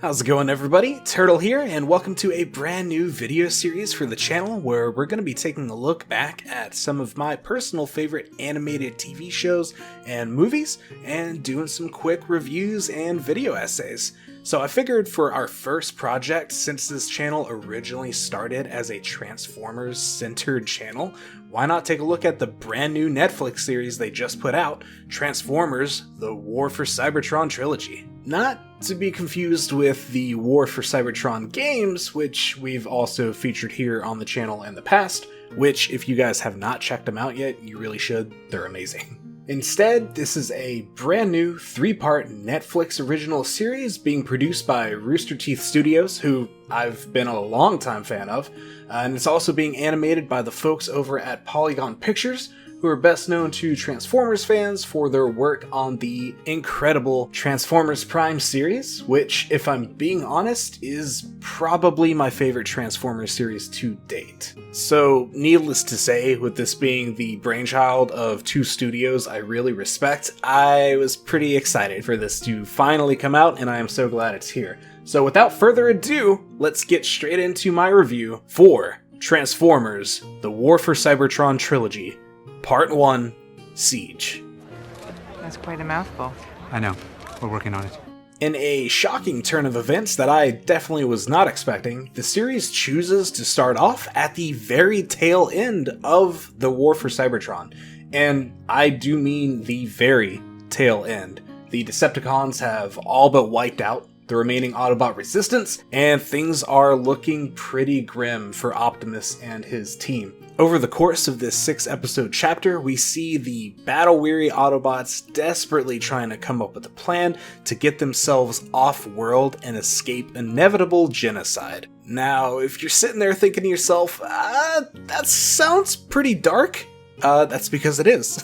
How's it going, everybody? Turtle here, and welcome to a brand new video series for the channel where we're going to be taking a look back at some of my personal favorite animated TV shows and movies, and doing some quick reviews and video essays. So I figured for our first project, since this channel originally started as a Transformers-centered channel, why not take a look at the brand new Netflix series they just put out, Transformers: The War for Cybertron Trilogy. Not to be confused with the War for Cybertron games, which we've also featured here on the channel in the past, which if you guys have not checked them out yet, you really should. They're amazing. Instead, this is a brand new 3-part Netflix original series being produced by Rooster Teeth Studios, who I've been a long-time fan of, and it's also being animated by the folks over at Polygon Pictures, who are best known to Transformers fans for their work on the incredible Transformers Prime series, which, if I'm being honest, is probably my favorite Transformers series to date. So, needless to say, with this being the brainchild of two studios I really respect, I was pretty excited for this to finally come out, and I am so glad it's here. So without further ado, let's get straight into my review for Transformers: The War for Cybertron Trilogy, Part 1, Siege. That's quite a mouthful. I know. We're working on it. In a shocking turn of events that I definitely was not expecting, the series chooses to start off at the very tail end of the War for Cybertron. And I do mean the very tail end. The Decepticons have all but wiped out the remaining Autobot resistance, and things are looking pretty grim for Optimus and his team. Over the course of this 6-episode chapter, we see the battle-weary Autobots desperately trying to come up with a plan to get themselves off-world and escape inevitable genocide. Now, if you're sitting there thinking to yourself, that sounds pretty dark, that's because it is.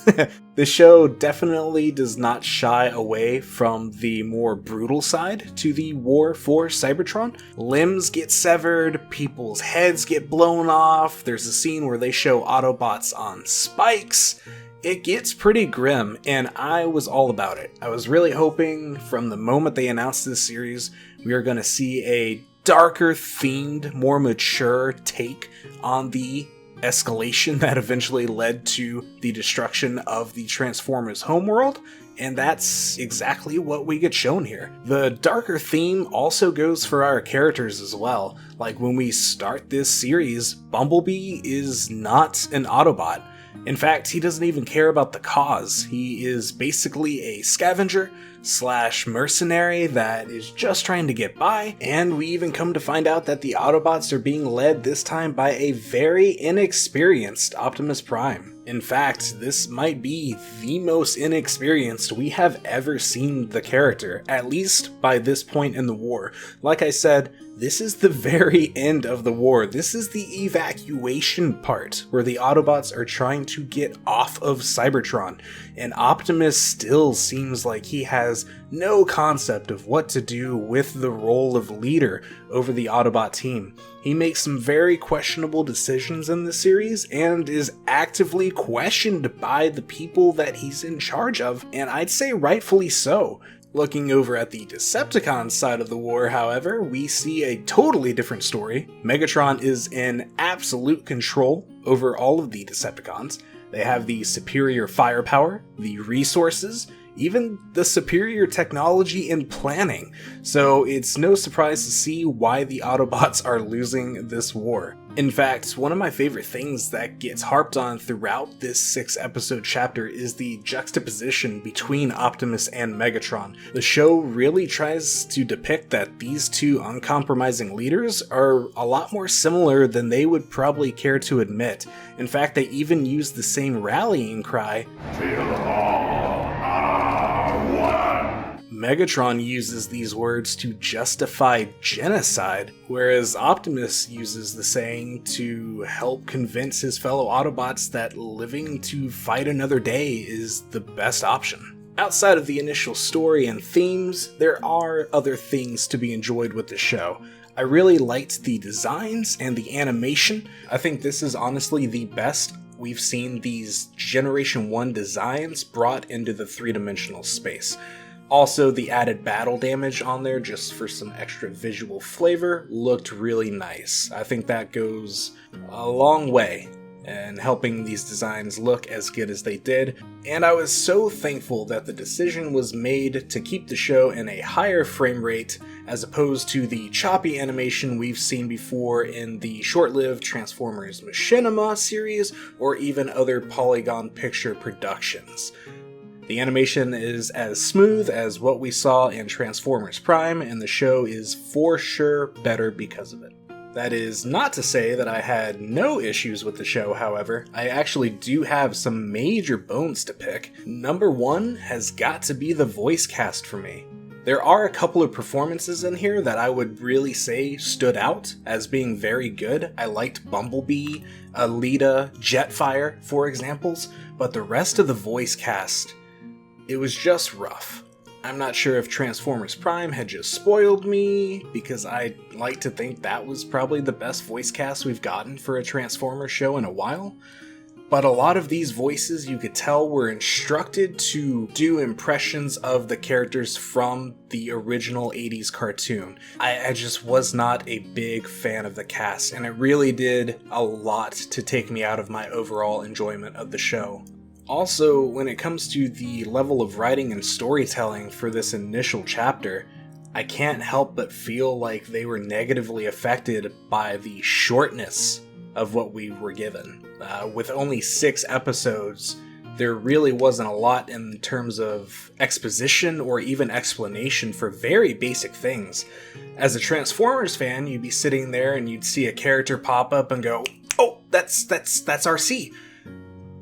The show definitely does not shy away from the more brutal side to the War for Cybertron. Limbs get severed, people's heads get blown off, there's a scene where they show Autobots on spikes. It gets pretty grim, and I was all about it. I was really hoping from the moment they announced this series, we were going to see a darker themed, more mature take on the escalation that eventually led to the destruction of the Transformers homeworld, and that's exactly what we get shown here. The darker theme also goes for our characters as well. Like when we start this series, Bumblebee is not an Autobot. In fact, he doesn't even care about the cause. He is basically a scavenger / mercenary that is just trying to get by, and we even come to find out that the Autobots are being led this time by a very inexperienced Optimus Prime. In fact, this might be the most inexperienced we have ever seen the character, at least by this point in the war. Like I said, this is the very end of the war. This is the evacuation part, where the Autobots are trying to get off of Cybertron, and Optimus still seems like he has no concept of what to do with the role of leader over the Autobot team. He makes some very questionable decisions in the series, and is actively questioned by the people that he's in charge of, and I'd say rightfully so. Looking over at the Decepticon side of the war, however, we see a totally different story. Megatron is in absolute control over all of the Decepticons. They have the superior firepower, the resources, even the superior technology and planning, so it's no surprise to see why the Autobots are losing this war. In fact, one of my favorite things that gets harped on throughout this 6-episode chapter is the juxtaposition between Optimus and Megatron. The show really tries to depict that these two uncompromising leaders are a lot more similar than they would probably care to admit. In fact, they even use the same rallying cry. Megatron uses these words to justify genocide, whereas Optimus uses the saying to help convince his fellow Autobots that living to fight another day is the best option. Outside of the initial story and themes, there are other things to be enjoyed with the show. I really liked the designs and the animation. I think this is honestly the best we've seen these Generation 1 designs brought into the 3-dimensional space. Also, the added battle damage on there, just for some extra visual flavor, looked really nice. I think that goes a long way in helping these designs look as good as they did, and I was so thankful that the decision was made to keep the show in a higher frame rate as opposed to the choppy animation we've seen before in the short-lived Transformers Machinima series or even other Polygon Picture productions. The animation is as smooth as what we saw in Transformers Prime, and the show is for sure better because of it. That is not to say that I had no issues with the show, however. I actually do have some major bones to pick. Number one has got to be the voice cast for me. There are a couple of performances in here that I would really say stood out as being very good. I liked Bumblebee, Alita, Jetfire, for examples, but the rest of the voice cast, it was just rough. I'm not sure if Transformers Prime had just spoiled me, because I like to think that was probably the best voice cast we've gotten for a Transformers show in a while. But a lot of these voices, you could tell, were instructed to do impressions of the characters from the original 80s cartoon. I just was not a big fan of the cast, and it really did a lot to take me out of my overall enjoyment of the show. Also, when it comes to the level of writing and storytelling for this initial chapter, I can't help but feel like they were negatively affected by the shortness of what we were given. With only 6 episodes, there really wasn't a lot in terms of exposition or even explanation for very basic things. As a Transformers fan, you'd be sitting there and you'd see a character pop up and go, "Oh, that's RC."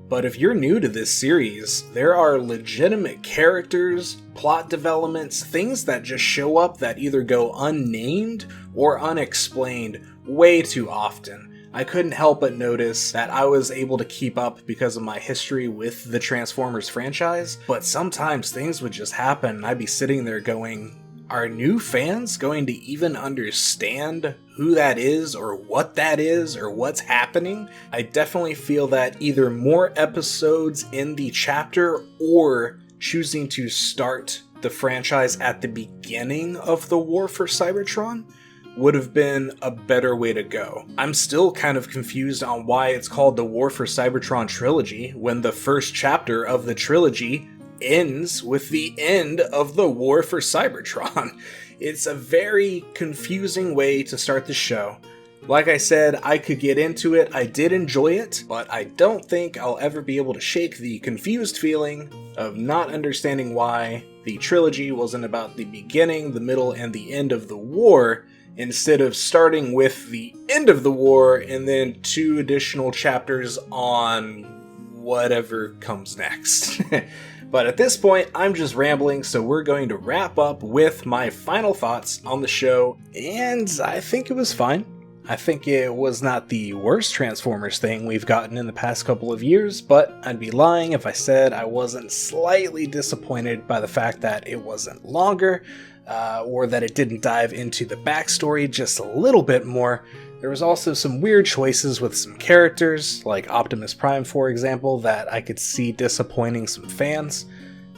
But if you're new to this series, there are legitimate characters, plot developments, things that just show up that either go unnamed or unexplained way too often. I couldn't help but notice that I was able to keep up because of my history with the Transformers franchise, but sometimes things would just happen and I'd be sitting there going, are new fans going to even understand who that is or what's happening? I definitely feel that either more episodes in the chapter or choosing to start the franchise at the beginning of the War for Cybertron would have been a better way to go. I'm still kind of confused on why it's called the War for Cybertron Trilogy when the first chapter of the trilogy ends with the end of the War for Cybertron. It's a very confusing way to start the show. Like I said, I could get into it, I did enjoy it, but I don't think I'll ever be able to shake the confused feeling of not understanding why the trilogy wasn't about the beginning, the middle, and the end of the war, instead of starting with the end of the war and then 2 additional chapters on whatever comes next. But at this point, I'm just rambling, so we're going to wrap up with my final thoughts on the show, and I think it was fine. I think it was not the worst Transformers thing we've gotten in the past couple of years, but I'd be lying if I said I wasn't slightly disappointed by the fact that it wasn't longer, or that it didn't dive into the backstory just a little bit more. There was also some weird choices with some characters, like Optimus Prime for example, that I could see disappointing some fans,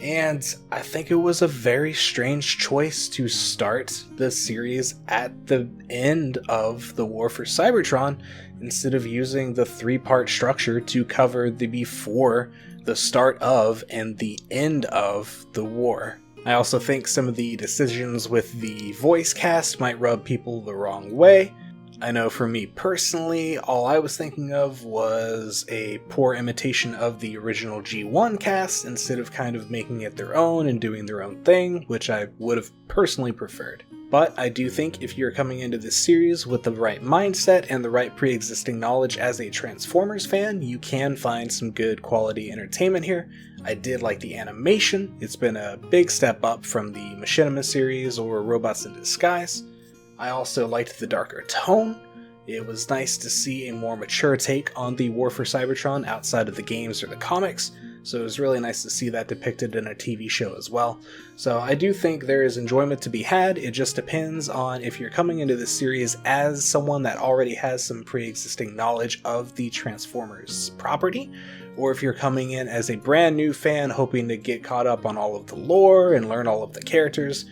and I think it was a very strange choice to start the series at the end of the War for Cybertron instead of using the 3-part structure to cover the before, the start of, and the end of the war. I also think some of the decisions with the voice cast might rub people the wrong way. I know for me personally, all I was thinking of was a poor imitation of the original G1 cast instead of kind of making it their own and doing their own thing, which I would have personally preferred. But I do think if you're coming into this series with the right mindset and the right pre-existing knowledge as a Transformers fan, you can find some good quality entertainment here. I did like the animation. It's been a big step up from the Machinima series or Robots in Disguise. I also liked the darker tone. It was nice to see a more mature take on the War for Cybertron outside of the games or the comics. so it was really nice to see that depicted in a TV show as well. So I do think there is enjoyment to be had. It just depends on if you're coming into this series as someone that already has some pre-existing knowledge of the Transformers property, or if you're coming in as a brand new fan hoping to get caught up on all of the lore and learn all of the characters.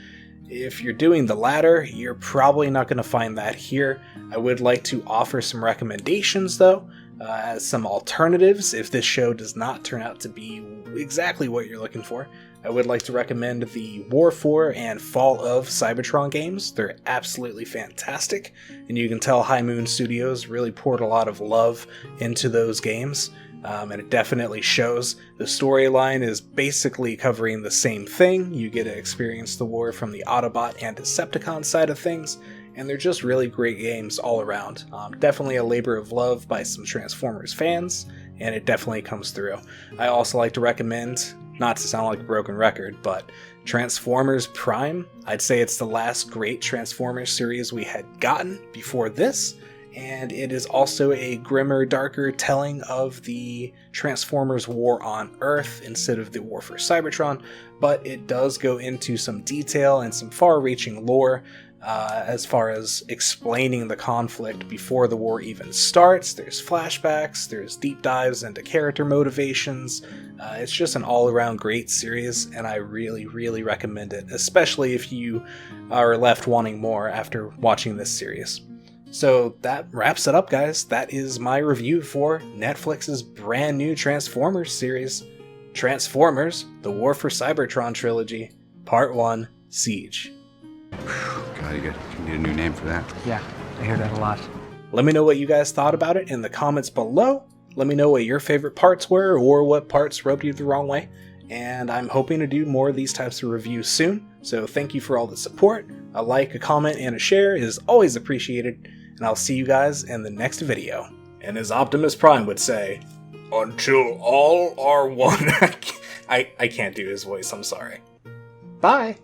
If you're doing the latter, you're probably not going to find that here. I would like to offer some recommendations though, as some alternatives if this show does not turn out to be exactly what you're looking for. I would like to recommend the War for and Fall of Cybertron games. They're absolutely fantastic, and you can tell High Moon Studios really poured a lot of love into those games. And it definitely shows. The storyline is basically covering the same thing. You get to experience the war from the Autobot and Decepticon side of things, and they're just really great games all around. Definitely a labor of love by some Transformers fans, and it definitely comes through. I also like to recommend, not to sound like a broken record, but Transformers Prime. I'd say it's the last great Transformers series we had gotten before this. And it is also a grimmer, darker telling of the Transformers War on Earth instead of the War for Cybertron, but it does go into some detail and some far-reaching lore as far as explaining the conflict before the war even starts. There's flashbacks, there's deep dives into character motivations. It's just an all-around great series, and I really, really recommend it, especially if you are left wanting more after watching this series. So that wraps it up, guys. That is my review for Netflix's brand new Transformers series, Transformers: The War for Cybertron Trilogy, Part 1, Siege. God, you need a new name for that. Yeah, I hear that a lot. Let me know what you guys thought about it in the comments below. Let me know what your favorite parts were or what parts rubbed you the wrong way. And I'm hoping to do more of these types of reviews soon. So thank you for all the support. A like, a comment, and a share is always appreciated. And I'll see you guys in the next video. And as Optimus Prime would say, until all are one. I can't do his voice, I'm sorry. Bye!